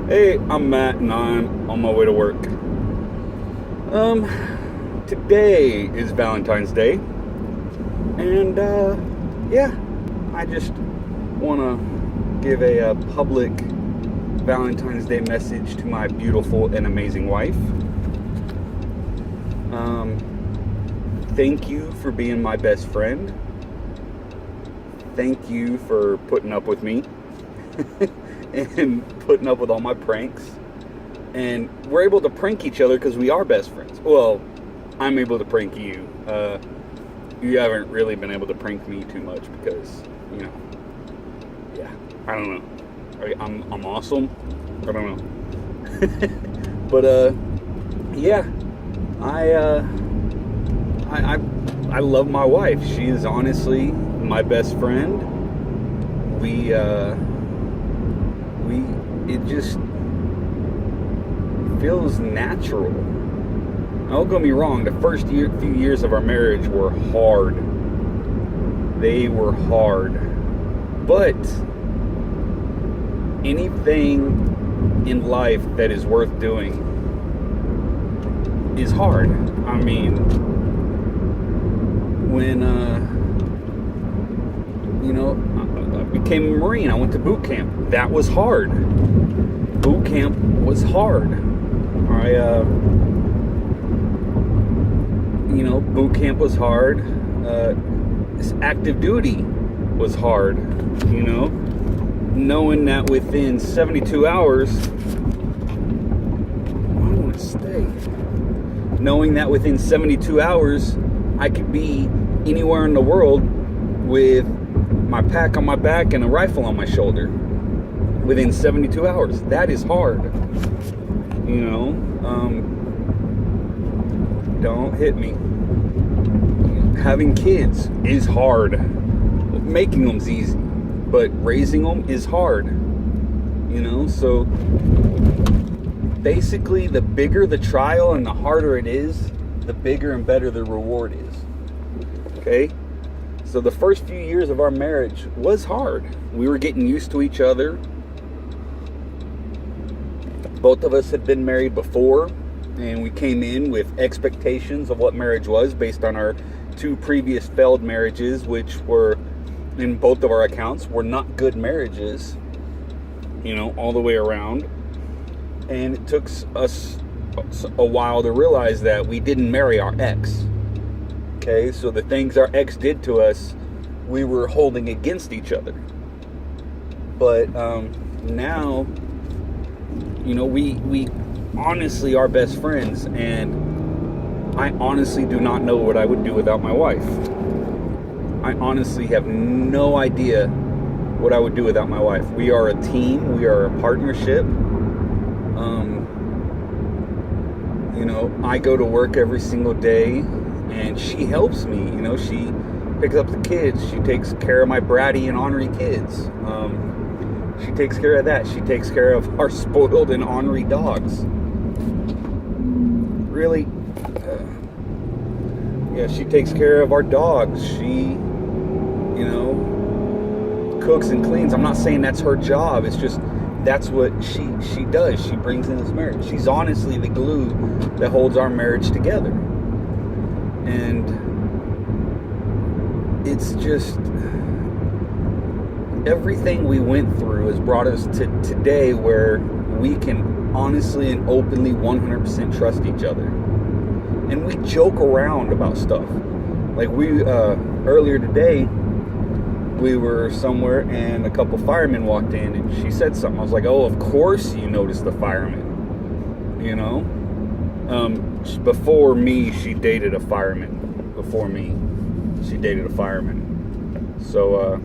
Hey, I'm Matt and I'm on my way to work. Today is Valentine's Day, and yeah, I just want to give a public Valentine's Day message to my beautiful and amazing wife. Thank you for being my best friend. Thank you for putting up with me and putting up with all my pranks. And we're able to prank each other because we are best friends. Well, I'm able to prank you. You haven't really been able to prank me too much because, yeah, I don't know. I'm awesome. I don't know. But yeah, I love my wife. She is honestly my best friend. It just feels natural. Don't get me wrong, the first few years of our marriage were hard. They were hard. But anything in life that is worth doing is hard. I mean, when I became a Marine, I went to boot camp. That was hard. Boot camp was hard. Boot camp was hard. Active duty was hard. Knowing that within 72 hours, I want to stay. Knowing that within 72 hours, I could be anywhere in the world with my pack on my back and a rifle on my shoulder within 72 hours. That is hard. Don't hit me. Having kids is hard. Making them's easy, but raising them is hard. So basically, the bigger the trial and the harder it is, the bigger and better the reward is. Okay? So the first few years of our marriage was hard. We were getting used to each other. Both of us had been married before, and we came in with expectations of what marriage was based on our two previous failed marriages, which were, in both of our accounts, were not good marriages, all the way around. And it took us a while to realize that we didn't marry our ex. Okay, so the things our ex did to us, we were holding against each other. But now, we honestly are best friends, and I honestly do not know what I would do without my wife. I honestly have no idea what I would do without my wife. We are a team. We are a partnership. I go to work every single day, and she helps me. She picks up the kids. She takes care of my bratty and ornery kids. She takes care of that. She takes care of our spoiled and ornery dogs. Really, she takes care of our dogs. She, cooks and cleans. I'm not saying that's her job. It's just that's what she does. She brings in this marriage. She's honestly the glue that holds our marriage together. And it's just everything we went through has brought us to today where we can honestly and openly 100% trust each other. And we joke around about stuff. Like earlier today, we were somewhere and a couple firemen walked in and she said something. I was like, oh, of course you noticed the firemen. Before me, she dated a fireman. Before me, she dated a fireman. So,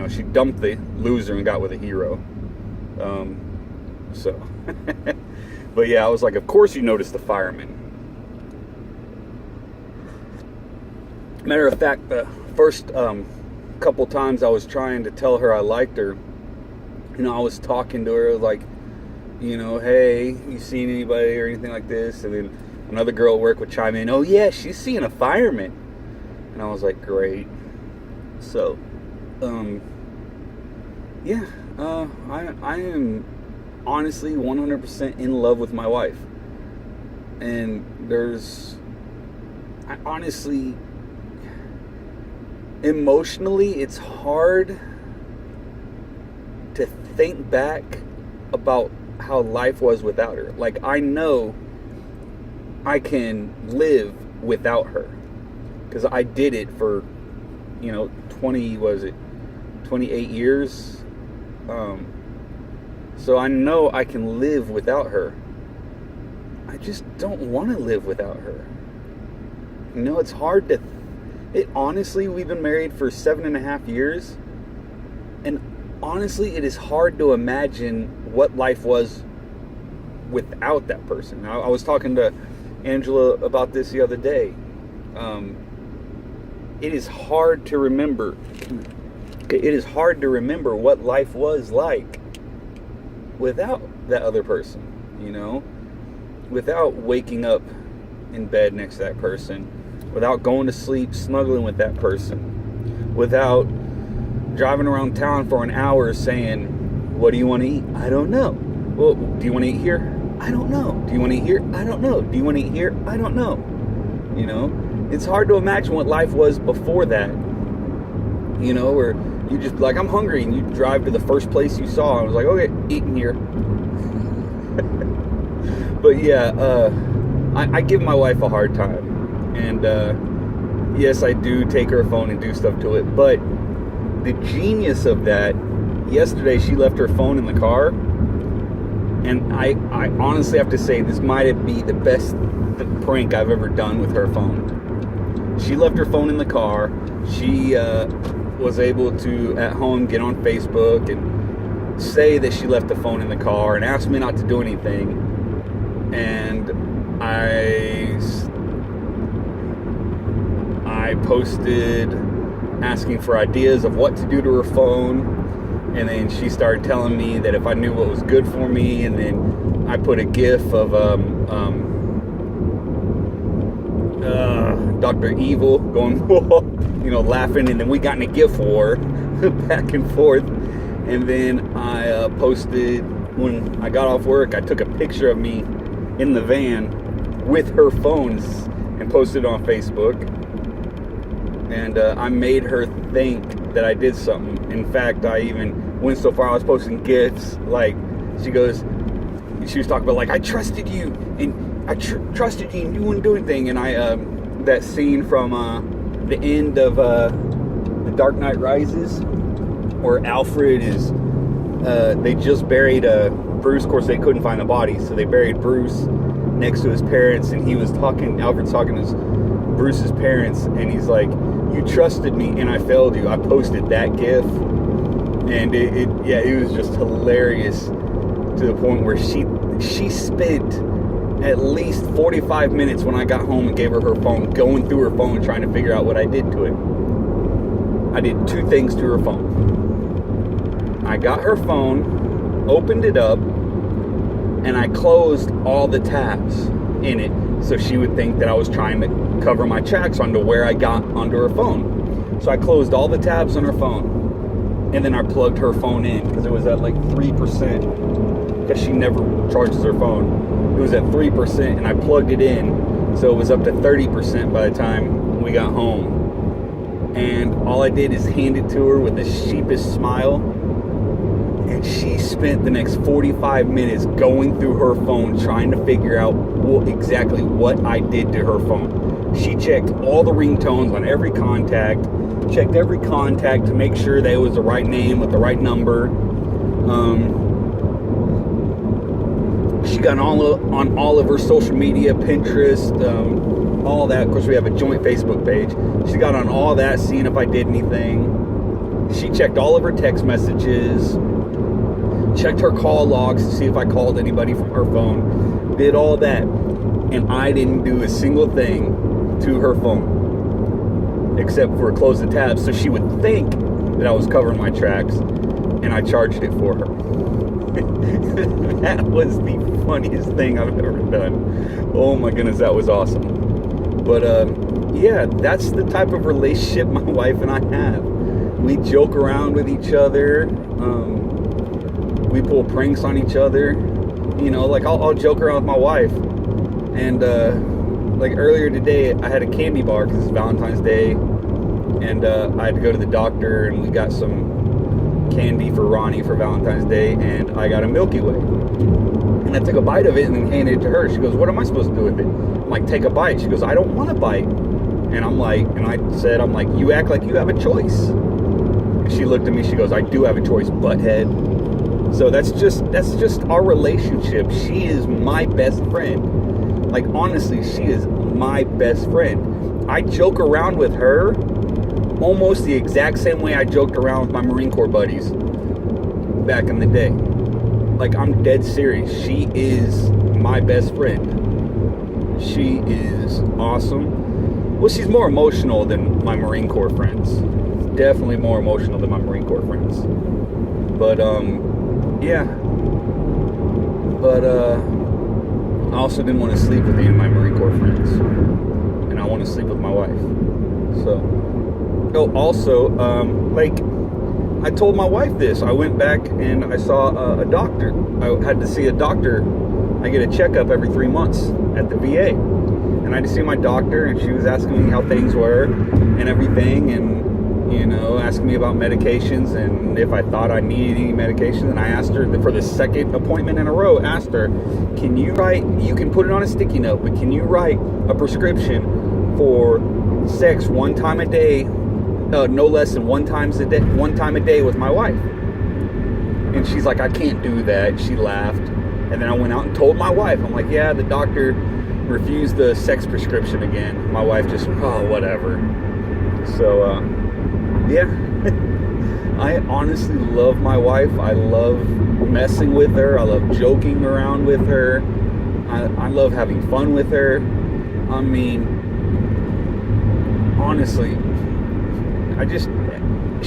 she dumped the loser and got with a hero. But yeah, I was like, of course you noticed the fireman. Matter of fact, the first couple times I was trying to tell her I liked her, I was talking to her like, hey, you seen anybody or anything like this? And then another girl at work would chime in, oh yeah, she's seeing a fireman. And I was like, great. So, I am honestly 100% in love with my wife. And I honestly, emotionally, it's hard to think back about how life was without her. Like, I know I can live without her because I did it for 28 years. So I know I can live without her. I just don't want to live without her. It's hard to honestly, we've been married for 7.5 years, and honestly, it is hard to imagine what life was without that person. I was talking to Angela about this the other day. It is hard to remember. It is hard to remember what life was like without that other person, without waking up in bed next to that person, without going to sleep snuggling with that person, without driving around town for an hour saying, what do you want to eat? I don't know. Well, do you want to eat here? I don't know. Do you want to eat here? I don't know. Do you want to eat here? I don't know. It's hard to imagine what life was before that, where you just like, I'm hungry, and you drive to the first place you saw. I was like, okay, eating here. But yeah, I give my wife a hard time, and yes, I do take her phone and do stuff to it, but the genius of that, yesterday she left her phone in the car, and I honestly have to say this might be the best prank I've ever done with her phone. She left her phone in the car. She was able to, at home, get on Facebook and say that she left the phone in the car and asked me not to do anything. And I posted asking for ideas of what to do to her phone, and then she started telling me that if I knew what was good for me, and then I put a gif of Dr. Evil going laughing, and then we got in a gif war back and forth. And then I posted, when I got off work, I took a picture of me in the van with her phones and posted it on Facebook. And I made her think that I did something. In fact, I even went so far, I was posting GIFs. Like, she was talking about, like, I trusted you, and I trusted you, and you wouldn't do anything. And that scene from the end of The Dark Knight Rises, where Alfred is, they just buried Bruce. Of course, they couldn't find the body, so they buried Bruce next to his parents, and Alfred's talking to Bruce's parents, and he's like, you trusted me and I failed you. I posted that GIF, and it was just hilarious, to the point where she spent at least 45 minutes when I got home and gave her her phone, going through her phone trying to figure out what I did to it. I did 2 things to her phone. I got her phone, opened it up, and I closed all the tabs in it, so she would think that I was trying to cover my tracks onto where I got onto her phone. So I closed all the tabs on her phone, and then I plugged her phone in, because it was at like 3%, because she never charges her phone. It was at 3%, and I plugged it in, so it was up to 30% by the time we got home. And all I did is hand it to her with the sheepish smile, and she spent the next 45 minutes going through her phone trying to figure out exactly what I did to her phone. She checked all the ringtones on every contact, checked every contact to make sure that it was the right name with the right number. She got on all of her social media, Pinterest, all that. Of course, we have a joint Facebook page. She got on all that, seeing if I did anything. She checked all of her text messages, checked her call logs to see if I called anybody from her phone, did all that, and I didn't do a single thing to her phone except for close the tabs, so she would think that I was covering my tracks, and I charged it for her. That was the funniest thing I've ever done. Oh my goodness, that was awesome. But yeah, that's the type of relationship my wife and I have. We joke around with each other. We pull pranks on each other. You know, like I'll joke around with my wife. And like earlier today, I had a candy bar because it's Valentine's Day. And I had to go to the doctor, and we got some candy for Ronnie for Valentine's Day. And I got a Milky Way. And I took a bite of it and then handed it to her. She goes, what am I supposed to do with it? I'm like, take a bite. She goes, I don't want a bite. And I'm like, you act like you have a choice. And she looked at me, she goes, I do have a choice, butthead. So that's just our relationship. She is my best friend. Like, honestly, she is my best friend. I joke around with her almost the exact same way I joked around with my Marine Corps buddies back in the day. Like, I'm dead serious. She is my best friend. She is awesome. Well, she's more emotional than my Marine Corps friends. Definitely more emotional than my Marine Corps friends. But, yeah. But, I also didn't want to sleep with any of my Marine Corps friends. And I want to sleep with my wife. So, oh, also, like, I told my wife this. I went back and I saw a doctor. I had to see a doctor. I get a checkup every 3 months at the VA. And I had to see my doctor, and she was asking me how things were and everything, and, you know, asking me about medications and if I thought I needed any medication. And I asked her for the second appointment in a row, asked her, can you write, you can put it on a sticky note, but can you write a prescription for sex one time a day, no less than one time a day with my wife? And she's like, I can't do that. She laughed. And then I went out and told my wife. I'm like, yeah, the doctor refused the sex prescription again. My wife just, oh, whatever. So, yeah. I honestly love my wife. I love messing with her. I love joking around with her. I love having fun with her. I mean, honestly,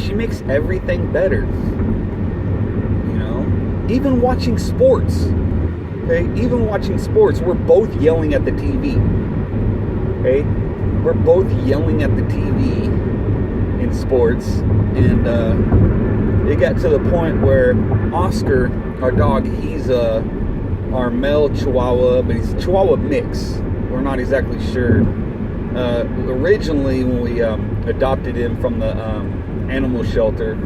she makes everything better. You know? Even watching sports. Okay? Even watching sports, we're both yelling at the TV. Okay? We're both yelling at the TV in sports. And it got to the point where Oscar, our dog, he's our male Chihuahua, but he's a Chihuahua mix. We're not exactly sure. Originally, when we adopted him from the animal shelter,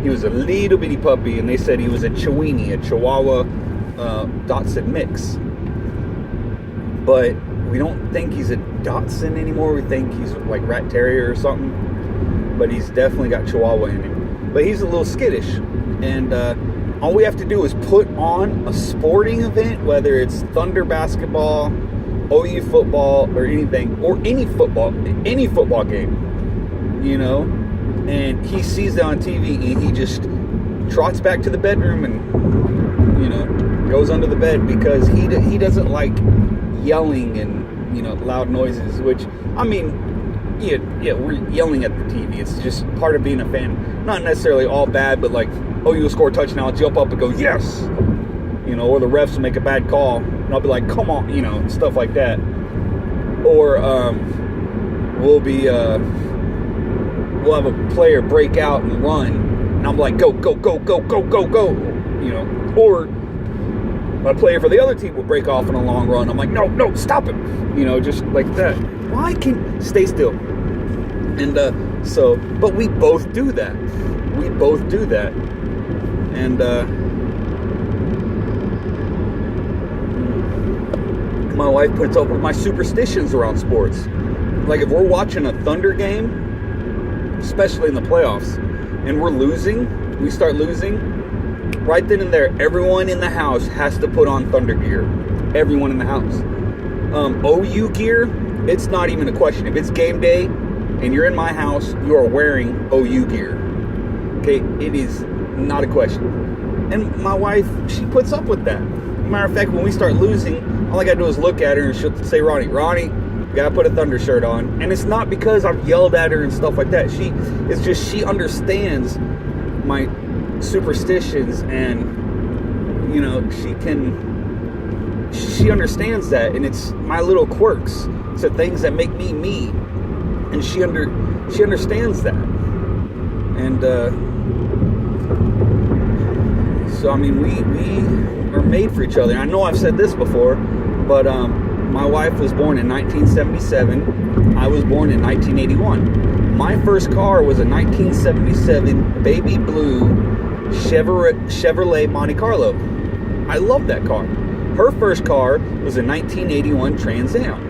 he was a little bitty puppy, and they said he was a Chiweenie, a Chihuahua Dachshund mix. But we don't think he's a Dachshund anymore. We think he's like Rat Terrier or something. But he's definitely got Chihuahua in him. But he's a little skittish. And all we have to do is put on a sporting event, whether it's Thunder basketball, OU football, or anything, or any football game, you know, and he sees that on TV, and he just trots back to the bedroom and, you know, goes under the bed, because he doesn't like yelling and, you know, loud noises, which, I mean, yeah, we're yelling at the TV. It's just part of being a fan. Not necessarily all bad, but like, oh, you'll score a touchdown, I'll jump up and go, yes! You know, or the refs will make a bad call, and I'll be like, come on, you know, stuff like that. Or, we'll have a player break out and run, and I'm like, go, go, go, go, go, go, go, you know. Or a player for the other team will break off on a long run. I'm like, no, stop him, you know, just like that. Why can't stay still? And but we both do that. And my wife puts up with my superstitions around sports. Like, if we're watching a Thunder game, especially in the playoffs, and we start losing, right then and there, everyone in the house has to put on Thunder gear. Everyone in the house. OU gear, it's not even a question. If it's game day and you're in my house, you are wearing OU gear. Okay, it is not a question. And my wife, she puts up with that. Matter of fact, when we start losing, all I gotta do is look at her and she'll say, Ronnie, you gotta put a Thunder shirt on. And it's not because I've yelled at her and stuff like that. It's just she understands my superstitions, and, you know, she understands that, and it's my little quirks. It's the things that make me me. And she understands that. And So, I mean, we are made for each other. I know I've said this before, but my wife was born in 1977. I was born in 1981. My first car was a 1977 baby blue Chevrolet Monte Carlo. I love that car. Her first car was a 1981 Trans Am,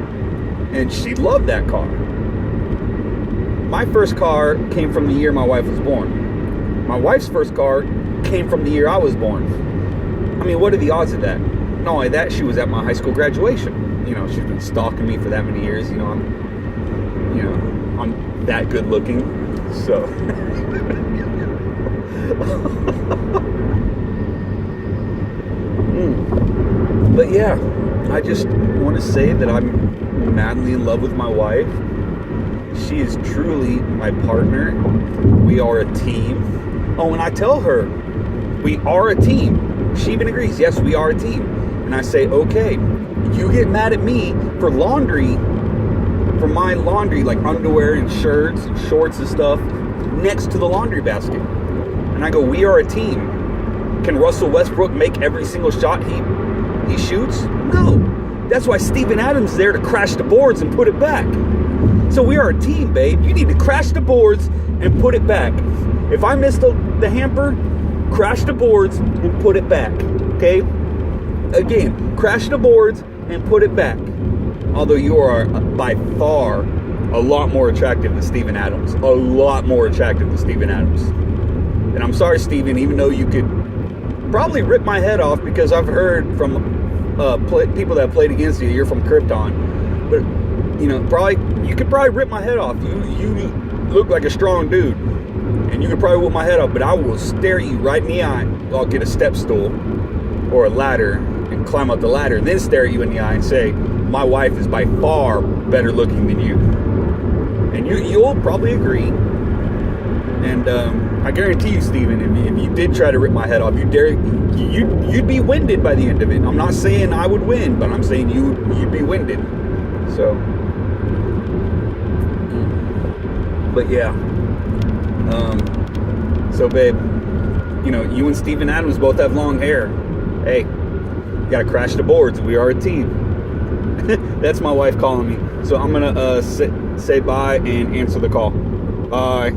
and she loved that car. My first car came from the year my wife was born. My wife's first car came from the year I was born. I mean, what are the odds of that? Not only that, she was at my high school graduation. You know, she's been stalking me for that many years. You know, I'm that good looking. So. But yeah, I just want to say that I'm madly in love with my wife. She is truly my partner. We are a team. Oh, and I tell her, we are a team. She even agrees, yes, we are a team. And I say, okay, you get mad at me for laundry, for my laundry, like underwear and shirts and shorts and stuff, next to the laundry basket. And I go, we are a team. Can Russell Westbrook make every single shot he shoots? No. That's why Steven Adams is there to crash the boards and put it back. So we are a team, babe. You need to crash the boards and put it back. If I missed the hamper, crash the boards and put it back. Okay? Again, crash the boards and put it back. Although you are by far a lot more attractive than Steven Adams. A lot more attractive than Steven Adams. And I'm sorry, Steven, even though you could probably rip my head off, because I've heard from people that played against you, you're from Krypton. But, you know, you could probably rip my head off. You look like a strong dude. And you could probably whip my head off, but I will stare you right in the eye. I'll get a step stool or a ladder and climb up the ladder and then stare at you in the eye and say, my wife is by far better looking than you. And you'll probably agree. And I guarantee you, Steven, if you did try to rip my head off, you'd be winded by the end of it. I'm not saying I would win, but I'm saying you'd be winded. So, but yeah. So babe, you know, you and Steven Adams both have long hair. Hey, you gotta crash the boards. We are a team. That's my wife calling me. So I'm gonna say bye and answer the call. Bye.